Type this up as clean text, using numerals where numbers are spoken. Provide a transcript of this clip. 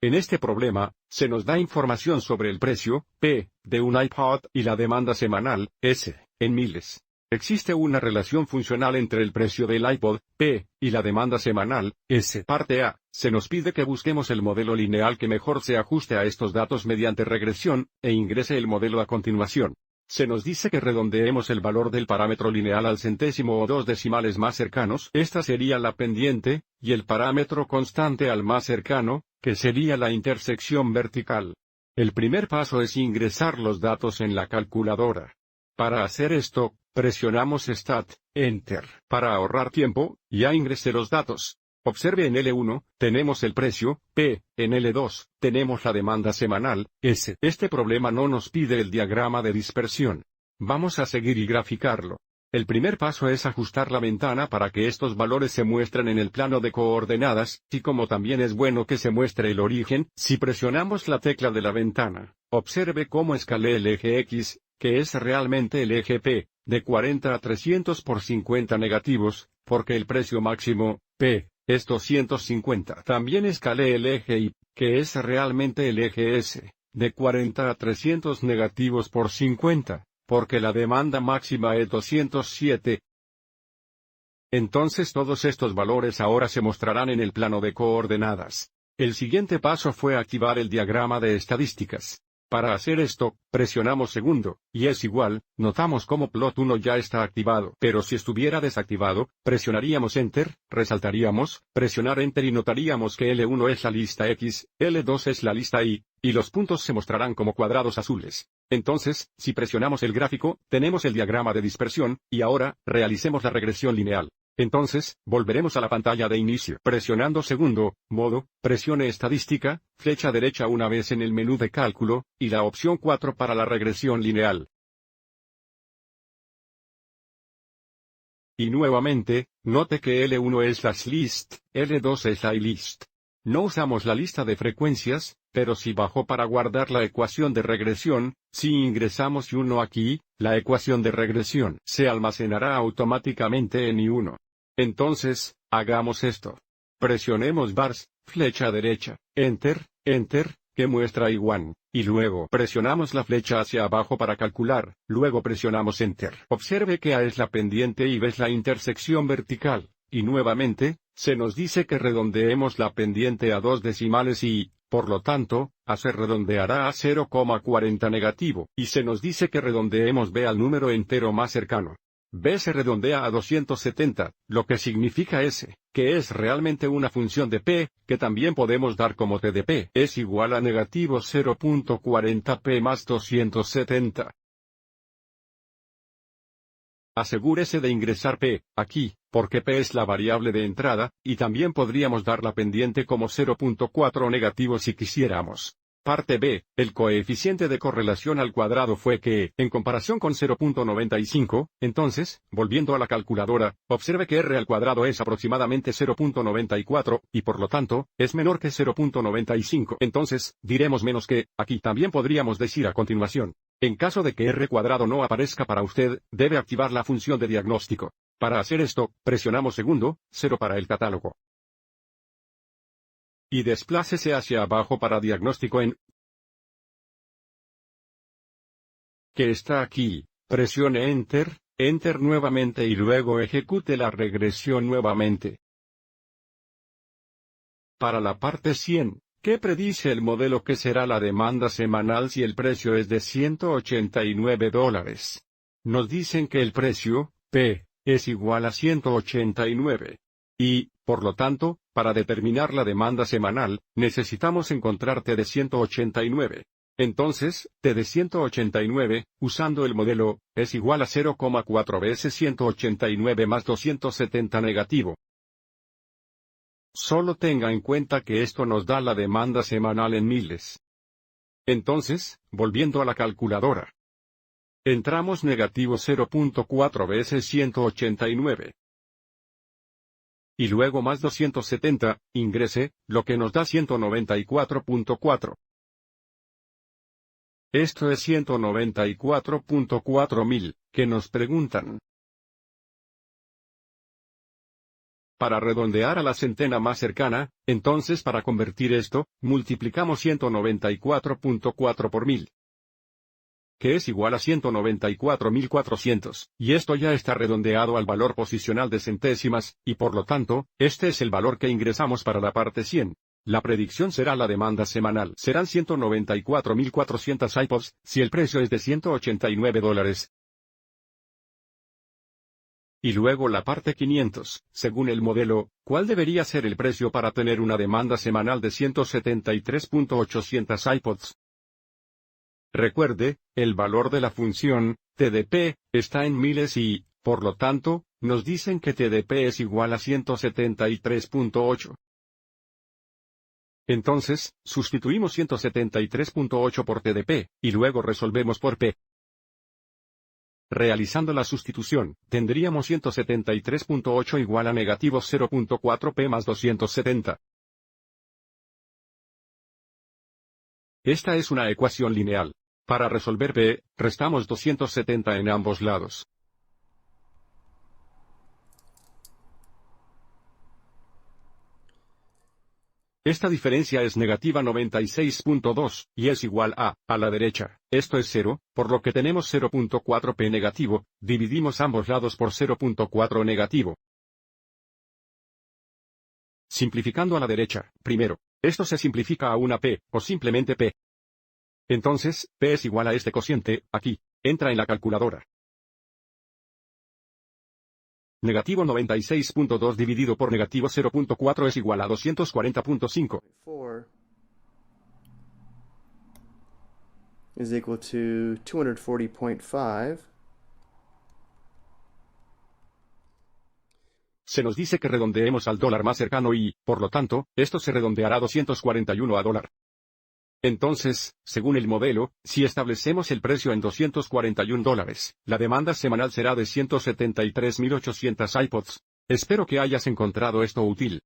En este problema, se nos da información sobre el precio, P, de un iPod y la demanda semanal, S, en miles. Existe una relación funcional entre el precio del iPod, P, y la demanda semanal, S. Parte A. Se nos pide que busquemos el modelo lineal que mejor se ajuste a estos datos mediante regresión, e ingrese el modelo a continuación. Se nos dice que redondeemos el valor del parámetro lineal al centésimo o dos decimales más cercanos. Esta sería la pendiente, y el parámetro constante al más cercano, que sería la intersección vertical. El primer paso es ingresar los datos en la calculadora. Para hacer esto, presionamos Stat, Enter. Para ahorrar tiempo, ya ingresé los datos. Observe en L1, tenemos el precio, P, en L2, tenemos la demanda semanal, S. Este problema no nos pide el diagrama de dispersión. Vamos a seguir y graficarlo. El primer paso es ajustar la ventana para que estos valores se muestren en el plano de coordenadas, y como también es bueno que se muestre el origen, si presionamos la tecla de la ventana, observe cómo escalé el eje X, que es realmente el eje P, de 40 a 300 por 50 negativos, porque el precio máximo, P, es 250. También escalé el eje Y, que es realmente el eje S, de 40 a 300 negativos por 50, porque la demanda máxima es 207. Entonces todos estos valores ahora se mostrarán en el plano de coordenadas. El siguiente paso fue activar el diagrama de estadísticas. Para hacer esto, presionamos segundo, y es igual, notamos cómo plot 1 ya está activado. Pero si estuviera desactivado, presionaríamos Enter, resaltaríamos, presionar Enter y notaríamos que L1 es la lista X, L2 es la lista Y, y los puntos se mostrarán como cuadrados azules. Entonces, si presionamos el gráfico, tenemos el diagrama de dispersión, y ahora, realicemos la regresión lineal. Entonces, volveremos a la pantalla de inicio. Presionando segundo, modo, presione estadística, flecha derecha una vez en el menú de cálculo, y la opción 4 para la regresión lineal. Y nuevamente, note que L1 es la list, L2 es la list. No usamos la lista de frecuencias, pero si bajo para guardar la ecuación de regresión, si ingresamos Y1 aquí, la ecuación de regresión se almacenará automáticamente en Y1. Entonces, hagamos esto. Presionemos bars, flecha derecha, Enter, Enter, que muestra Y1, y luego presionamos la flecha hacia abajo para calcular, luego presionamos Enter. Observe que A es la pendiente y B es la intersección vertical, y nuevamente, se nos dice que redondeemos la pendiente a dos decimales y, por lo tanto, A se redondeará a 0,40 negativo, y se nos dice que redondeemos B al número entero más cercano. B se redondea a 270, lo que significa S, que es realmente una función de P, que también podemos dar como T de P, es igual a negativo 0.40 P más 270. Asegúrese de ingresar P, aquí, porque P es la variable de entrada, y también podríamos dar la pendiente como 0.4 negativo si quisiéramos. Parte B, el coeficiente de correlación al cuadrado fue que, en comparación con 0.95, entonces, volviendo a la calculadora, observe que R al cuadrado es aproximadamente 0.94, y por lo tanto, es menor que 0.95. Entonces, diremos menos que, aquí también podríamos decir a continuación. En caso de que R cuadrado no aparezca para usted, debe activar la función de diagnóstico. Para hacer esto, presionamos segundo, 0 para el catálogo. Y desplácese hacia abajo para diagnóstico en que está aquí, presione Enter, Enter nuevamente y luego ejecute la regresión nuevamente. Para la parte 100, ¿qué predice el modelo que será la demanda semanal si el precio es de $189? Nos dicen que el precio, P, es igual a 189. Y, por lo tanto, para determinar la demanda semanal, necesitamos encontrar T de 189. Entonces, T de 189, usando el modelo, es igual a 0,4 veces 189 más 270 negativo. Solo tenga en cuenta que esto nos da la demanda semanal en miles. Entonces, volviendo a la calculadora. Entramos negativo 0.4 veces 189. Y luego más 270, ingrese, lo que nos da 194.4. Esto es 194.4 mil, que nos preguntan. para redondear a la centena más cercana, entonces para convertir esto, multiplicamos 194.4 por 1000. Que es igual a 194.400, y esto ya está redondeado al valor posicional de centésimas, y por lo tanto, este es el valor que ingresamos para la parte 100. La predicción será la demanda semanal. Serán 194.400 iPods, si el precio es de $189. Y luego la parte 500, según el modelo, ¿cuál debería ser el precio para tener una demanda semanal de 173.800 iPods? Recuerde, el valor de la función, TDP, está en miles y, por lo tanto, nos dicen que TDP es igual a 173.8. Entonces, sustituimos 173.8 por TDP, y luego resolvemos por P. Realizando la sustitución, tendríamos 173.8 igual a negativo 0.4 P más 270. Esta es una ecuación lineal. Para resolver P, restamos 270 en ambos lados. Esta diferencia es negativa 96.2, y es igual a la derecha, esto es 0, por lo que tenemos 0.4 P negativo, dividimos ambos lados por 0.4 negativo. Simplificando a la derecha, primero, esto se simplifica a una P, o simplemente P. Entonces, P es igual a este cociente, aquí, entra en la calculadora. Negativo 96.2 dividido por negativo 0.4 es igual a 240.5. Is equal to 240.5. Se nos dice que redondeemos al dólar más cercano y, por lo tanto, esto se redondeará a 241 a dólar. Entonces, según el modelo, si establecemos el precio en $241, la demanda semanal será de 173.800 iPods. Espero que hayas encontrado esto útil.